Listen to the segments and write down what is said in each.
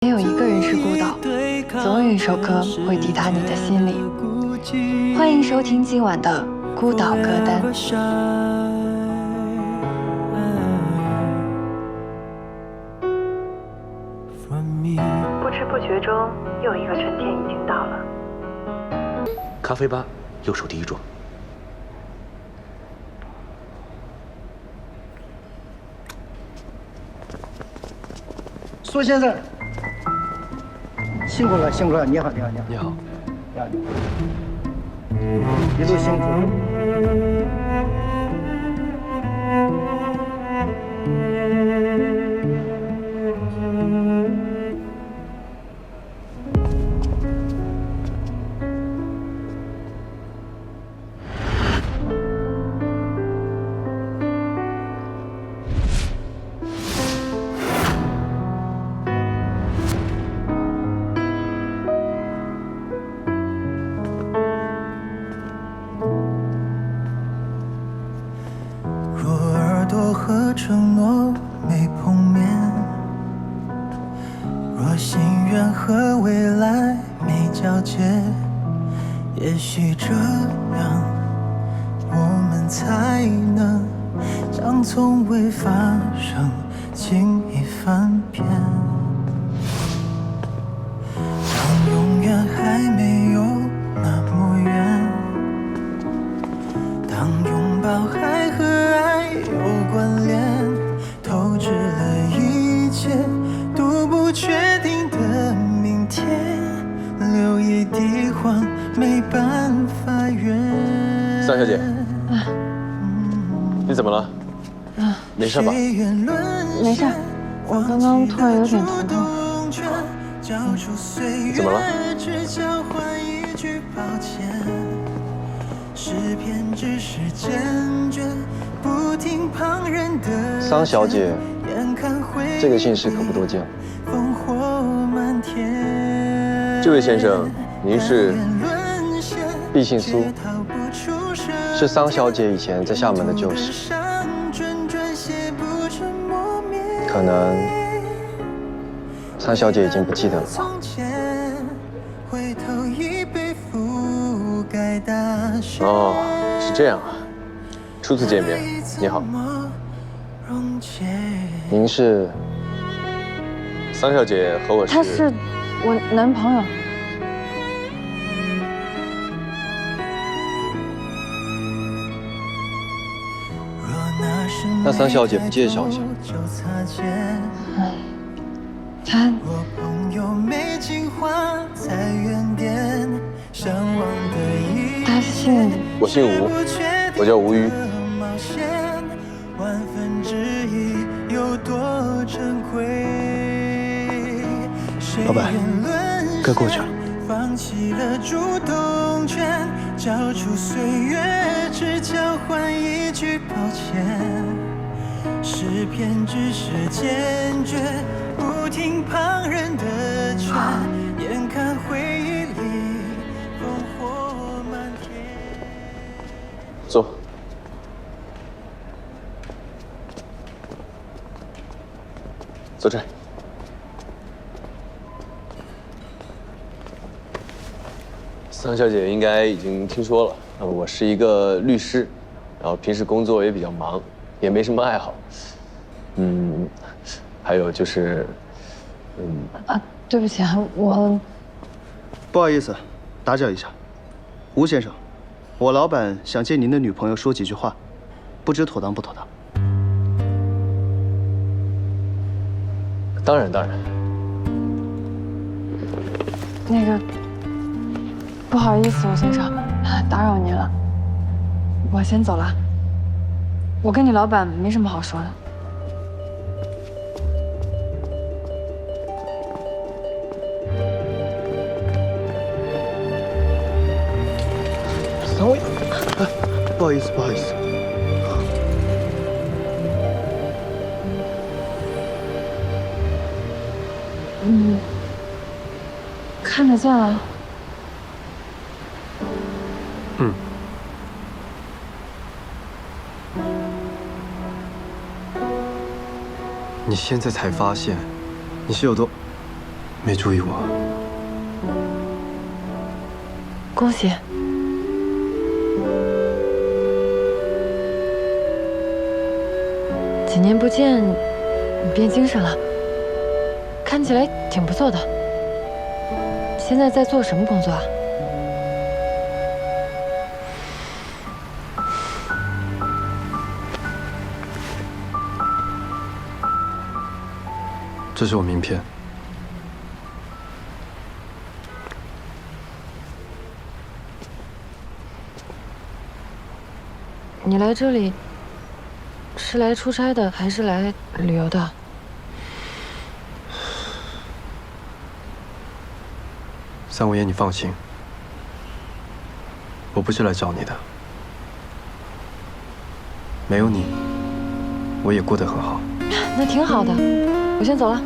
没有一个人是孤岛，总有一首歌会抵达你的心里。欢迎收听今晚的孤岛歌单。不知不觉中，又一个春天已经到了。咖啡吧，右手第一桌。苏先生，辛苦了，辛苦了！你好，你好，你好，你好，你好，一路辛苦。和承诺没碰面，若心愿和未来没交接，也许这样我们才能将从未发生轻易翻篇。当永远还没有那么远，当拥抱还和爱有关联，透支了一切，都不确定的明天，留一地荒没办法圆。桑小姐，你怎么了？没事吧？没事，我刚刚突然有点头痛。怎么了？桑小姐，这个姓氏可不多见。这位先生，您是？毕姓苏，是桑小姐以前在厦门的旧识。可能桑小姐已经不记得了吧。哦，是这样啊。初次见面，你好。您是？桑小姐和我是。他是我男朋友。那桑小姐不介绍一下？他姓……我姓吴，我叫吴瑜。老板，该过去了。放弃了主动权，交出岁月，只交换一句抱歉。诗篇只是坚决，不听旁人的劝，眼看回忆里烽火漫天。坐。坐这儿。桑小姐应该已经听说了，我是一个律师，然后平时工作也比较忙，也没什么爱好。还有就是，对不起啊，我不好意思，打搅一下，吴先生，我老板想见您的女朋友说几句话，不知妥当不妥当？当然当然。那个不好意思，吴先生，打扰您了，我先走了。我跟你老板没什么好说的。三位，不好意思，不好意思。看得见了。你现在才发现，你是有多……没注意我。恭喜！几年不见，你变精神了，看起来挺不错的。现在在做什么工作啊？这是我名片。你来这里是来出差的，还是来旅游的？三五爷，你放心，我不是来找你的。没有你，我也过得很好。那挺好的，我先走了。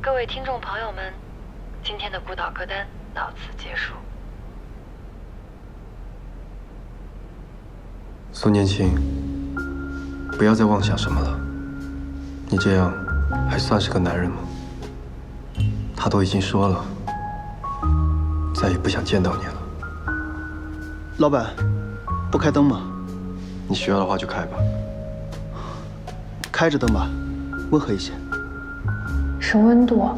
各位听众朋友们，今天的孤岛歌单到此结束。苏年青，不要再妄想什么了。你这样还算是个男人吗？他都已经说了，再也不想见到你了。老板，不开灯吗？你需要的话就开吧。开着灯吧，温和一些。是温度。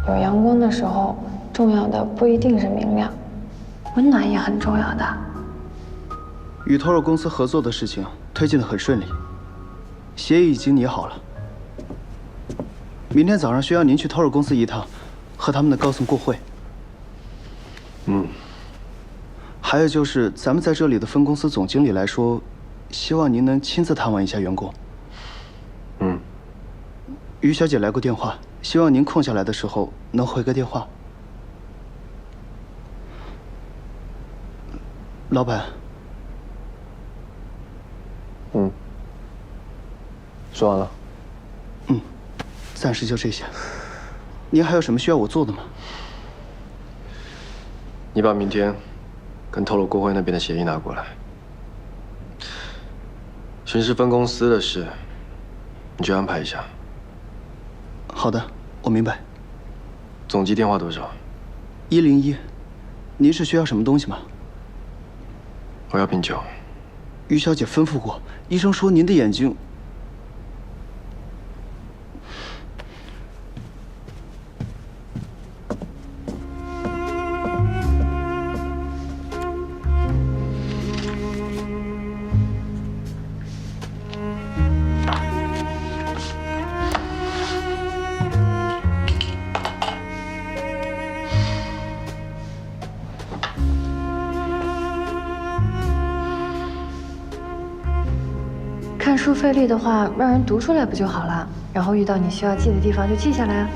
有阳光的时候，重要的不一定是明亮，温暖也很重要的。与 Toro 公司合作的事情推进得很顺利，协议已经拟好了。明天早上需要您去 Toro 公司一趟，和他们的高层过会。还有就是咱们在这里的分公司总经理来说，希望您能亲自探望一下员工。于小姐来过电话，希望您空下来的时候能回个电话。老板。说完了。暂时就这些。您还有什么需要我做的吗？你把明天跟透露国会那边的协议拿过来。巡视分公司的事，你去安排一下。好的，我明白。总机电话多少？101。您是需要什么东西吗？我要瓶酒。于小姐吩咐过，医生说您的眼睛。看书费力的话，让人读出来不就好了？然后遇到你需要记的地方就记下来啊。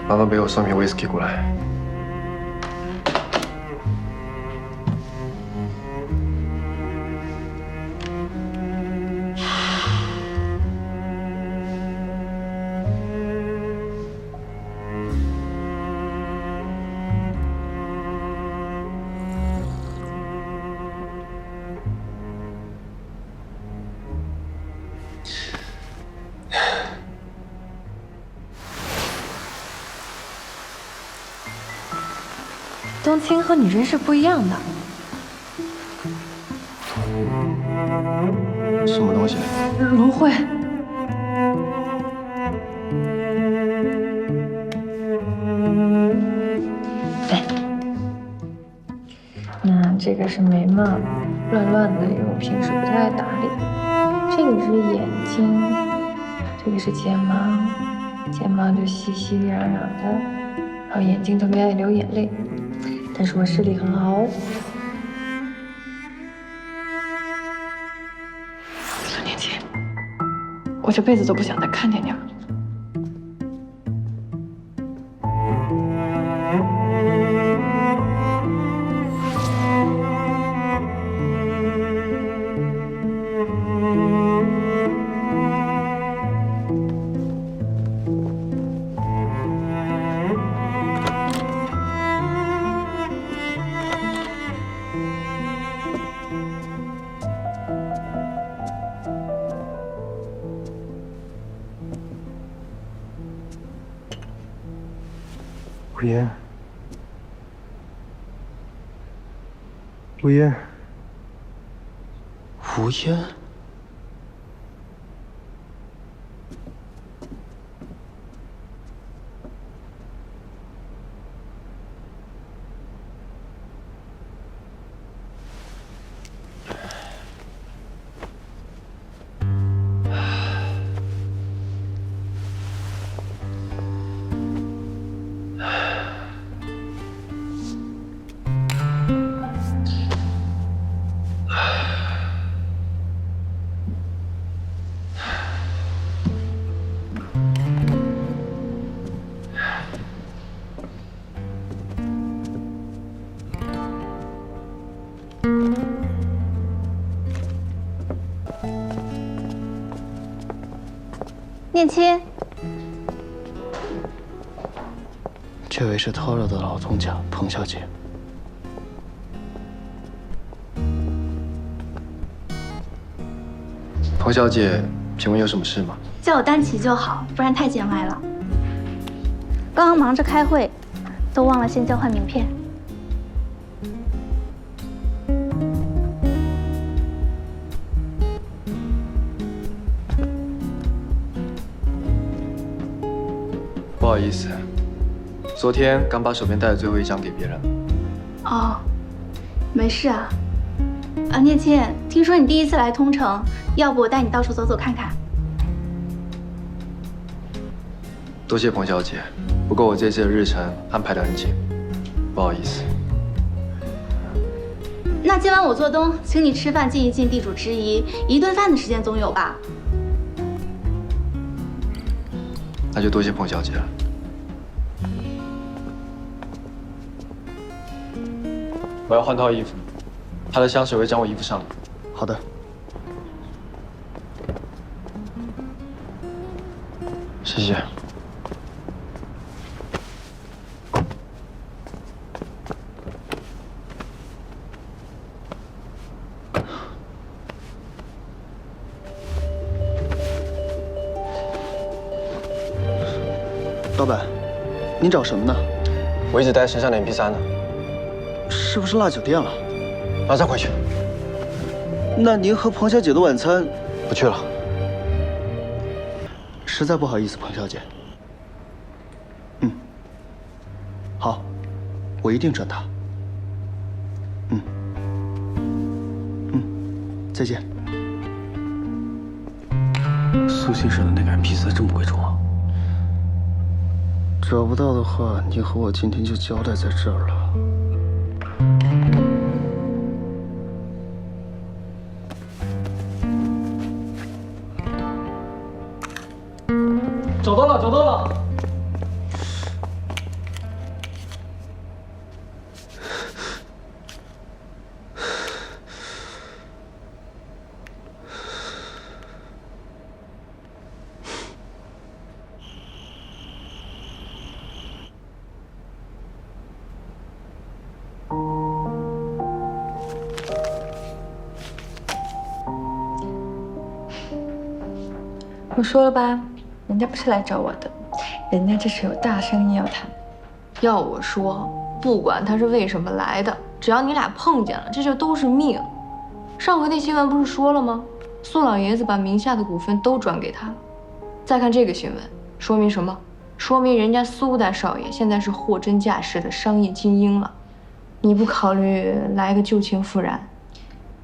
麻烦陪我送瓶威士忌过来。冬青和你真是不一样的。什么东西？芦荟。对。那这个是眉毛，乱乱的，因为我平时不太爱打理。这个是眼睛，这个是睫毛，睫毛就稀稀攘攘的，然后眼睛特别爱流眼泪，但是我视力很好。苏年姐，我这辈子都不想再看见你了。无言，无言，无烟。念亲，这位是 Toro 的老东家彭小姐。彭小姐，请问有什么事吗？叫我丹琪就好，不然太见外了。刚刚忙着开会，都忘了先交换名片。不好意思，昨天刚把手边带的最后一张给别人了。哦，没事啊。念亲，听说你第一次来通城，要不我带你到处走走看看？多谢彭小姐，不过我这次的日程安排得很紧，不好意思。那今晚我做东，请你吃饭尽一尽地主之谊，一顿饭的时间总有吧？那就多谢彭小姐了。我要换套衣服，她的香水会沾我衣服上的。好的。谢谢。老板，您找什么呢？我一直带身上的 MP3 呢，是不是落酒店了？马上回去。那您和彭小姐的晚餐……不去了。实在不好意思，彭小姐。好，我一定转达。再见。苏先生的那个 MP3这么贵重啊？找不到的话，你和我今天就交代在这儿了。找到了，找到了！我说了吧，人家不是来找我的，人家这是有大生意要谈。要我说，不管他是为什么来的，只要你俩碰见了，这就都是命。上回那新闻不是说了吗？苏老爷子把名下的股份都转给他。再看这个新闻，说明什么？说明人家苏大少爷现在是货真价实的商业精英了。你不考虑来个旧情复燃？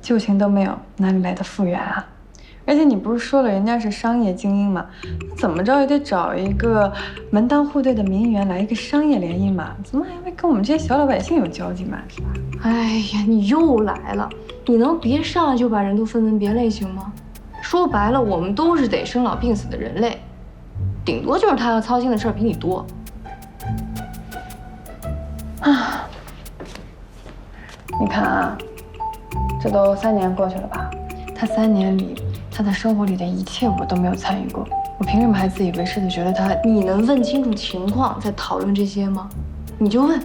旧情都没有，哪里来的复原啊？而且你不是说了人家是商业精英吗？怎么着也得找一个门当户对的名媛来一个商业联姻嘛，怎么还会跟我们这些小老百姓有交集嘛？是吧？哎呀，你又来了，你能别上来就把人都分门别类行吗？说白了，我们都是得生老病死的人类，顶多就是他要操心的事儿比你多。啊，你看啊，这都3年过去了吧？他3年里，他的生活里的一切我都没有参与过，我凭什么还自以为是的觉得他？你能问清楚情况再讨论这些吗？你就问，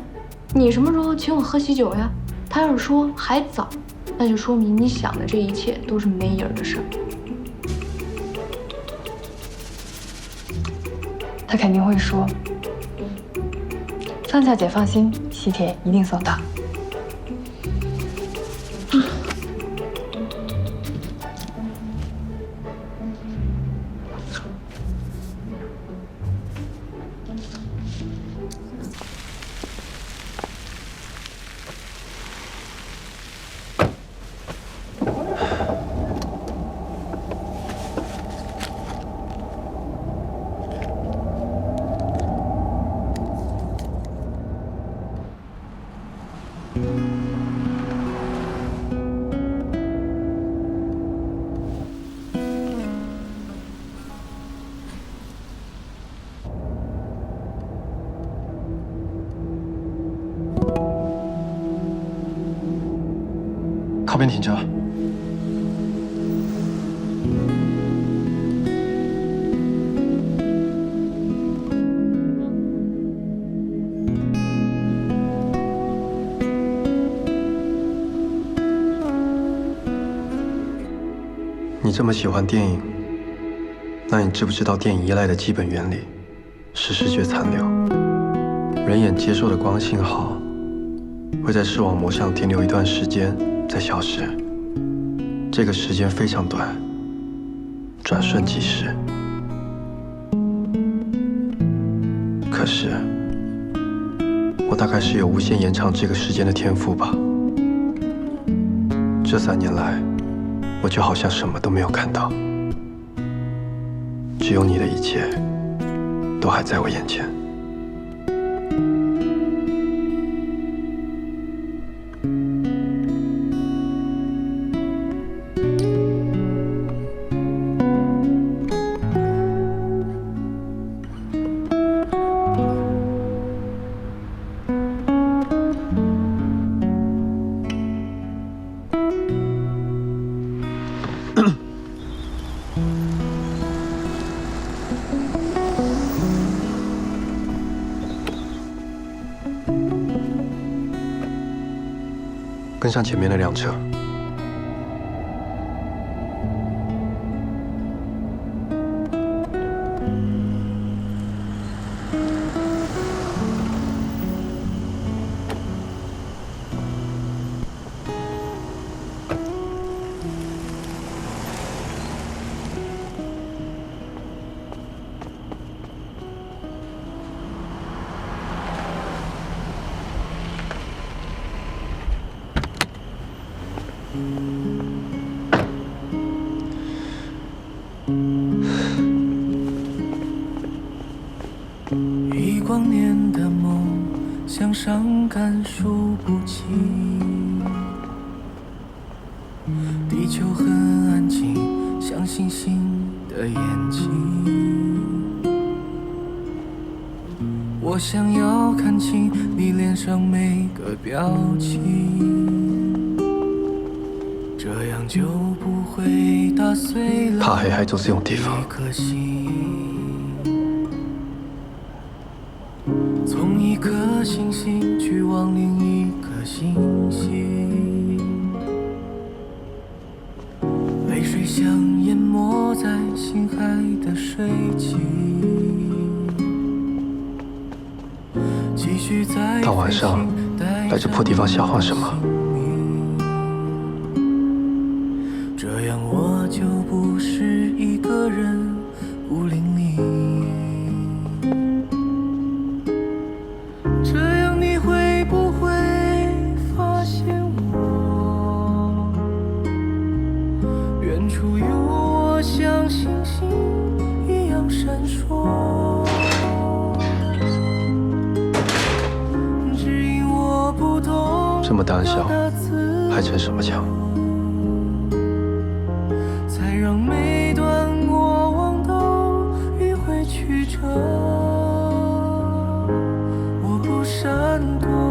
你什么时候请我喝喜酒呀？他要是说还早，那就说明你想的这一切都是没影儿的事儿。他肯定会说：“方小姐放心，喜帖一定送到。”靠边停车。你这么喜欢电影，那你知不知道电影依赖的基本原理是视觉残留？人眼接受的光信号会在视网膜上停留一段时间，再消失。这个时间非常短，转瞬即逝。可是，我大概是有无限延长这个时间的天赋吧。这3年来，我就好像什么都没有看到，只有你的一切都还在我眼前。跟上前面那辆车。忆光年的梦，向上看数不清。地球很安静，像星星的眼睛。我想要看清你脸上每个表情，这样就不会打碎了怕黑还做这种地方一颗心。从一颗星星去往另一颗星星，泪水像淹没在心海的水汽，继续在大晚上来这破地方瞎晃什么？这样我就不是一个人孤零零。这样你会不会发现我远处有我，像星星一样闪烁？只因我不懂这么胆小，还逞什么强？才让每段过往都迂回曲折。我不闪躲。